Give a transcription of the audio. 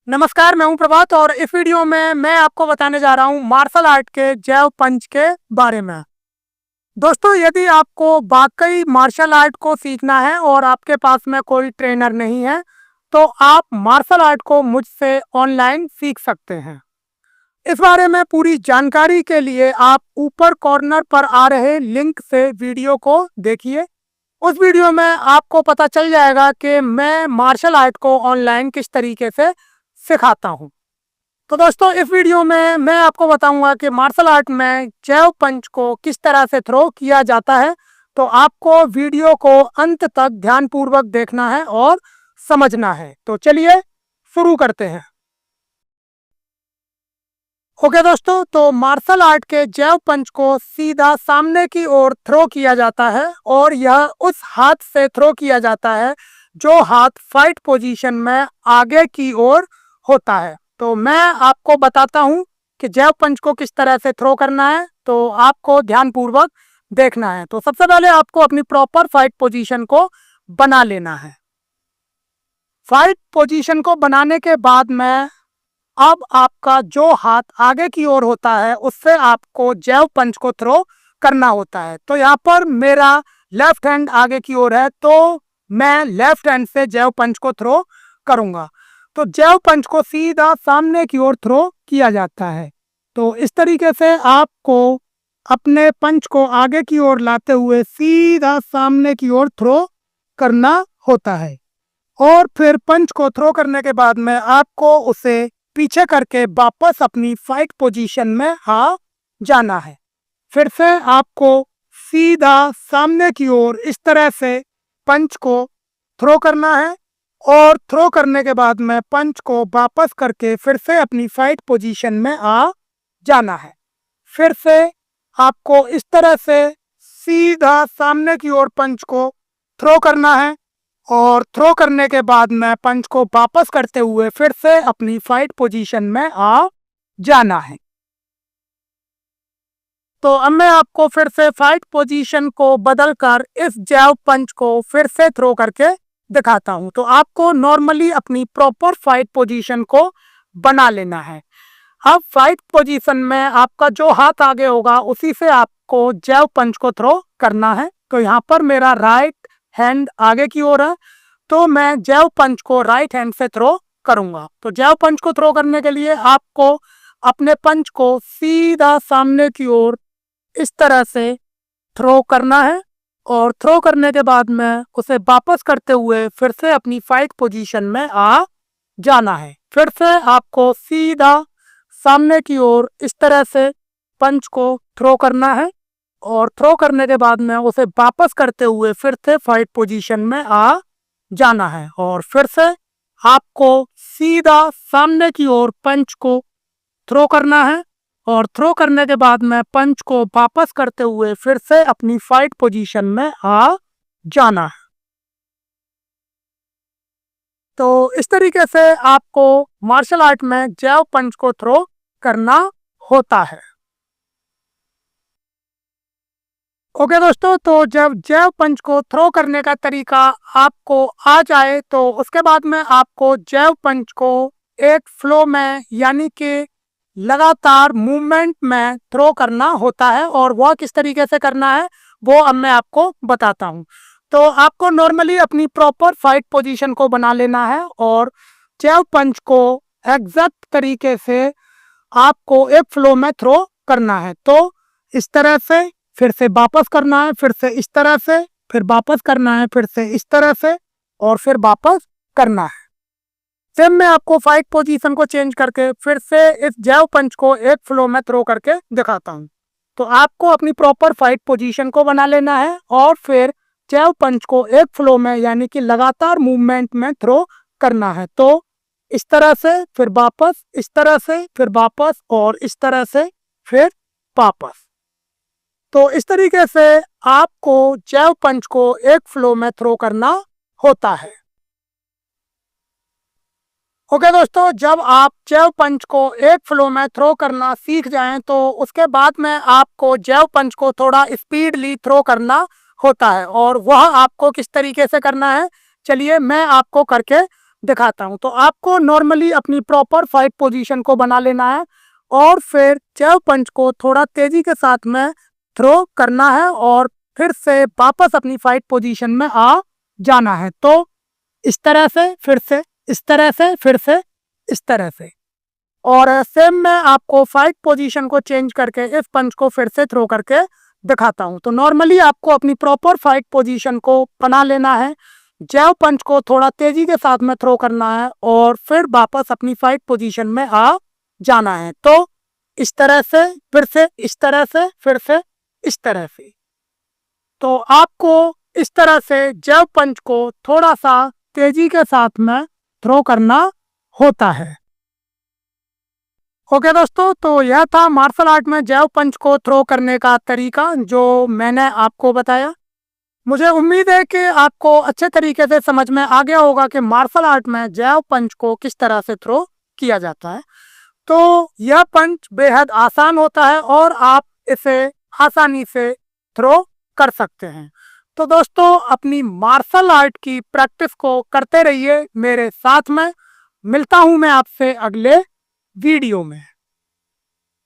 नमस्कार, मैं हूं प्रभात और इस वीडियो में मैं आपको बताने जा रहा हूं मार्शल आर्ट के जैव पंच के बारे में। दोस्तों, यदि आपको वाकई मार्शल आर्ट को सीखना है और आपके पास में कोई ट्रेनर नहीं है, तो आप मार्शल आर्ट को मुझसे ऑनलाइन सीख सकते हैं। इस बारे में पूरी जानकारी के लिए आप ऊपर कॉर्नर पर आ रहे लिंक से वीडियो को देखिए। उस वीडियो में आपको पता चल जाएगा कि मैं मार्शल आर्ट को ऑनलाइन किस तरीके से सिखाता हूं। तो दोस्तों, इस वीडियो में मैं आपको बताऊंगा कि मार्शल आर्ट में जैव पंच को किस तरह से थ्रो किया जाता है। तो आपको वीडियो को अंत तक ध्यानपूर्वक देखना है और समझना है। तो चलिए शुरू करते हैं। ओके दोस्तों, तो मार्शल आर्ट के जैव पंच को सीधा सामने की ओर थ्रो किया जाता है और यह उस हाथ से थ्रो किया जाता है जो हाथ फाइट पोजीशन में आगे की ओर होता है। तो मैं आपको बताता हूं कि जैव पंच को किस तरह से थ्रो करना है, तो आपको ध्यानपूर्वक देखना है। तो सबसे पहले आपको अपनी प्रॉपर फाइट पोजीशन को बना लेना है। फाइट पोजीशन को बनाने के बाद में अब आपका जो हाथ आगे की ओर होता है उससे आपको जैव पंच को थ्रो करना होता है। तो यहाँ पर मेरा लेफ्ट हैंड आगे की ओर है, तो मैं लेफ्ट हैंड से जैव पंच को थ्रो करूंगा। तो जैव पंच को सीधा सामने की ओर थ्रो किया जाता है। तो इस तरीके से आपको अपने पंच को आगे की ओर लाते हुए सीधा सामने की ओर थ्रो करना होता है और फिर पंच को थ्रो करने के बाद में आपको उसे पीछे करके वापस अपनी फाइट पोजीशन में आ जाना है। फिर से आपको सीधा सामने की ओर इस तरह से पंच को थ्रो करना है और थ्रो करने के बाद में पंच को वापस करके फिर से अपनी फाइट पोजीशन में आ जाना है। फिर से आपको इस तरह से सीधा सामने की ओर पंच को थ्रो करना है और थ्रो करने के बाद में पंच को वापस करते हुए फिर से अपनी फाइट पोजीशन में आ जाना है। तो अब मैं आपको फिर से फाइट पोजीशन को बदलकर इस जैव पंच को फिर से थ्रो करके दिखाता हूं। तो आपको नॉर्मली अपनी प्रॉपर फाइट पोजीशन को बना लेना है। अब फाइट पोजीशन में आपका जो हाथ आगे होगा उसी से आपको जैव पंच को थ्रो करना है। तो यहाँ पर मेरा राइट हैंड आगे की ओर है, तो मैं जैव पंच को राइट हैंड से थ्रो करूंगा। तो जैव पंच को थ्रो करने के लिए आपको अपने पंच को सीधा सामने की ओर इस तरह से थ्रो करना है और थ्रो करने के बाद में उसे वापस करते हुए फिर से अपनी फाइट पोजीशन में आ जाना है। फिर से आपको सीधा सामने की ओर इस तरह से पंच को थ्रो करना है और थ्रो करने के बाद में उसे वापस करते हुए फिर से फाइट पोजीशन में आ जाना है और फिर से आपको सीधा सामने की ओर पंच को थ्रो करना है और थ्रो करने के बाद में पंच को वापस करते हुए फिर से अपनी फाइट पोजीशन में आ जाना है। तो इस तरीके से आपको मार्शल आर्ट में जैव पंच को थ्रो करना होता है। ओके दोस्तों, तो जब जैव पंच को थ्रो करने का तरीका आपको आ जाए तो उसके बाद में आपको जैव पंच को एक फ्लो में यानी कि लगातार मूवमेंट में थ्रो करना होता है और वह किस तरीके से करना है वो अब मैं आपको बताता हूँ। तो आपको नॉर्मली अपनी प्रॉपर फाइट पोजीशन को बना लेना है और जैव पंच को एग्जैक्ट तरीके से आपको एक फ्लो में थ्रो करना है। तो इस तरह से फिर से वापस करना है, फिर से इस तरह से, फिर वापस करना है, फिर से इस तरह से और फिर वापस करना है। फिर मैं आपको फाइट पोजीशन को चेंज करके फिर से इस जैव पंच को एक फ्लो में थ्रो करके दिखाता हूं। तो आपको अपनी प्रॉपर फाइट पोजीशन को बना लेना है और फिर जैव पंच को एक फ्लो में यानी कि लगातार मूवमेंट में थ्रो करना है। तो इस तरह से, फिर वापस, इस तरह से, फिर वापस और इस तरह से, फिर वापस। तो इस तरीके से आपको जैव पंच को एक फ्लो में थ्रो करना होता है। ओके दोस्तों, जब आप जैव पंच को एक फ्लो में थ्रो करना सीख जाएं तो उसके बाद में आपको जैव पंच को थोड़ा स्पीडली थ्रो करना होता है और वह आपको किस तरीके से करना है चलिए मैं आपको करके दिखाता हूं। तो आपको नॉर्मली अपनी प्रॉपर फाइट पोजीशन को बना लेना है और फिर जैव पंच को थोड़ा तेजी के साथ में थ्रो करना है और फिर से वापस अपनी फाइट पोजीशन में आ जाना है। तो इस तरह से, फिर से इस तरह से, फिर से इस तरह से, और सेम मैं आपको फाइट पोजीशन को चेंज करके इस पंच को फिर से थ्रो करके दिखाता हूं। तो नॉर्मली आपको अपनी प्रॉपर फाइट पोजीशन को बना लेना है, जैव पंच को थोड़ा तेजी के साथ में थ्रो करना है और फिर वापस अपनी फाइट पोजीशन में आ जाना है। तो इस तरह से, फिर से इस तरह से, फिर से इस तरह से। तो आपको इस तरह से जैव पंच को थोड़ा सा तेजी के साथ में थ्रो करना होता है। ओके दोस्तों, तो यह था मार्शल आर्ट में जैव पंच को थ्रो करने का तरीका जो मैंने आपको बताया। मुझे उम्मीद है कि आपको अच्छे तरीके से समझ में आ गया होगा कि मार्शल आर्ट में जैव पंच को किस तरह से थ्रो किया जाता है। तो यह पंच बेहद आसान होता है और आप इसे आसानी से थ्रो कर सकते हैं। तो दोस्तों, अपनी मार्शल आर्ट की प्रैक्टिस को करते रहिए मेरे साथ में। मिलता हूं मैं आपसे अगले वीडियो में।